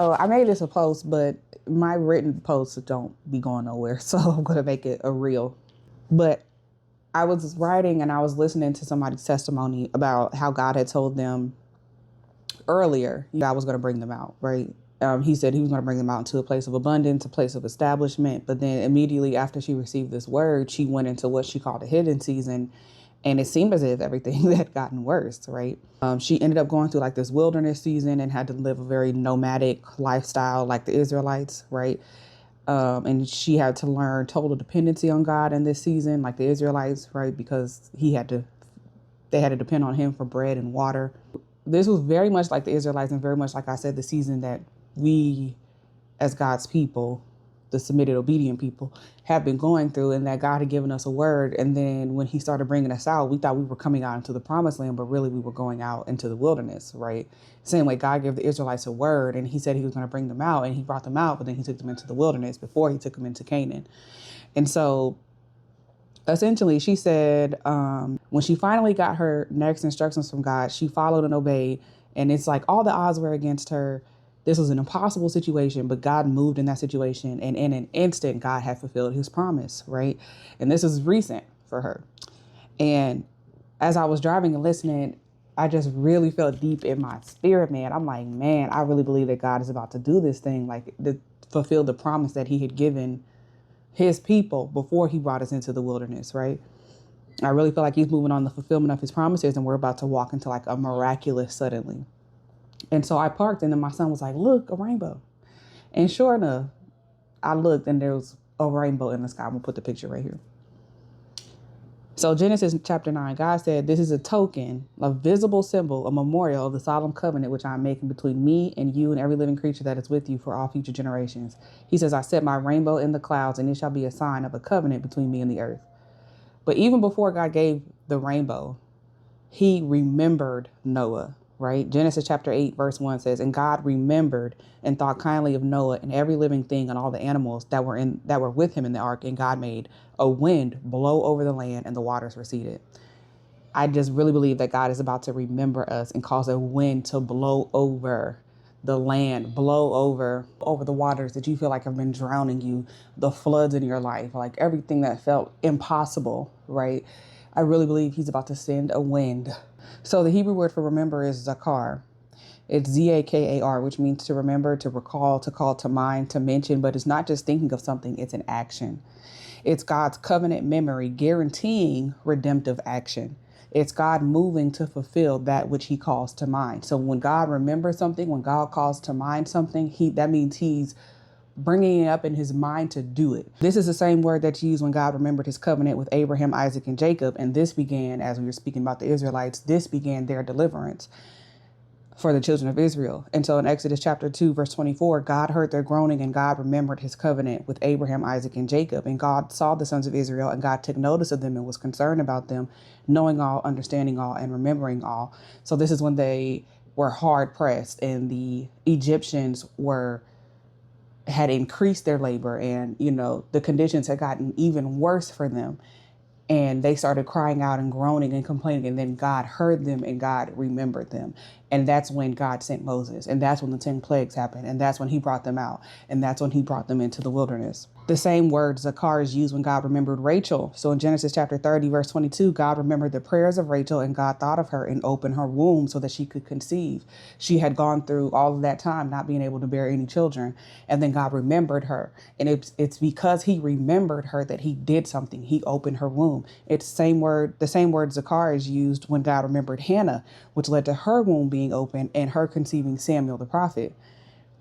So I made this a post, but my written posts don't be going nowhere. So I'm going to make it a reel. But I was writing and I was listening to somebody's testimony about how God had told them earlier God was going to bring them out, right? He said he was going to bring them out into a place of abundance, a place of establishment. But then immediately after she received this word, she went into what she called a hidden season. And it seemed as if everything had gotten worse, right? She ended up going through like this wilderness season and had to live a very nomadic lifestyle like the Israelites, right? And she had to learn total dependency on God in this season, like the Israelites, right? Because they had to depend on him for bread and water. This was very much like the Israelites and very much, like I said, the season that we as God's people, the submitted, obedient people, have been going through, and that God had given us a word. And then when he started bringing us out, we thought we were coming out into the promised land, but really we were going out into the wilderness, right? Same way God gave the Israelites a word and he said he was going to bring them out, and he brought them out, but then he took them into the wilderness before he took them into Canaan. And so essentially, she said when she finally got her next instructions from God, she followed and obeyed. And it's like all the odds were against her. This was an impossible situation, but God moved in that situation. And in an instant, God had fulfilled his promise, right? And this is recent for her. And as I was driving and listening, I just really felt deep in my spirit, man. I'm like, man, I really believe that God is about to do this thing, like to fulfill the promise that he had given his people before he brought us into the wilderness, right? I really feel like he's moving on the fulfillment of his promises, and we're about to walk into like a miraculous suddenly. And so I parked, and then my son was like, look, a rainbow. And sure enough, I looked and there was a rainbow in the sky. I'm gonna put the picture right here. So Genesis chapter 9, God said, this is a token, a visible symbol, a memorial of the solemn covenant which I am making between me and you and every living creature that is with you for all future generations. He says, I set my rainbow in the clouds, and it shall be a sign of a covenant between me and the earth. But even before God gave the rainbow, he remembered Noah, right? Genesis chapter 8, verse 1 says, and God remembered and thought kindly of Noah and every living thing and all the animals that were with him in the ark. And God made a wind blow over the land, and the waters receded. I just really believe that God is about to remember us and cause a wind to blow over the land, blow over the waters that you feel like have been drowning you, the floods in your life, like everything that felt impossible, right? I really believe he's about to send a wind. So the Hebrew word for remember is zakar. It's Z-A-K-A-R, which means to remember, to recall, to call to mind, to mention. But it's not just thinking of something, it's an action. It's God's covenant memory guaranteeing redemptive action. It's God moving to fulfill that which he calls to mind. So when God remembers something, when God calls to mind something, that means he's bringing it up in his mind to do it. This is the same word that's used when God remembered his covenant with Abraham, Isaac, and Jacob. And this began, as we were speaking about the Israelites, this began their deliverance for the children of Israel. And so in Exodus chapter 2, verse 24, God heard their groaning, and God remembered his covenant with Abraham, Isaac, and Jacob. And God saw the sons of Israel, and God took notice of them and was concerned about them, knowing all, understanding all, and remembering all. So this is when they were hard pressed, and the Egyptians had increased their labor, and the conditions had gotten even worse for them. And they started crying out and groaning and complaining. And then God heard them and God remembered them. And that's when God sent Moses. And that's when the 10 plagues happened. And that's when he brought them out. And that's when he brought them into the wilderness. The same word zakar is used when God remembered Rachel. So in Genesis chapter 30, verse 22, God remembered the prayers of Rachel, and God thought of her and opened her womb so that she could conceive. She had gone through all of that time not being able to bear any children. And then God remembered her. And it's because he remembered her that he did something. He opened her womb. It's the same word zakar is used when God remembered Hannah, which led to her womb being opened and her conceiving Samuel the prophet.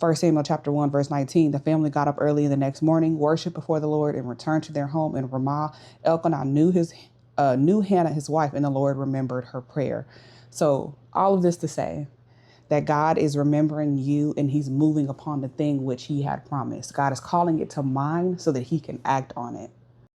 1 Samuel chapter 1, verse 19, the family got up early the next morning, worshiped before the Lord, and returned to their home in Ramah. Elkanah knew Hannah, his wife, and the Lord remembered her prayer. So all of this to say that God is remembering you, and he's moving upon the thing which he had promised. God is calling it to mind so that he can act on it.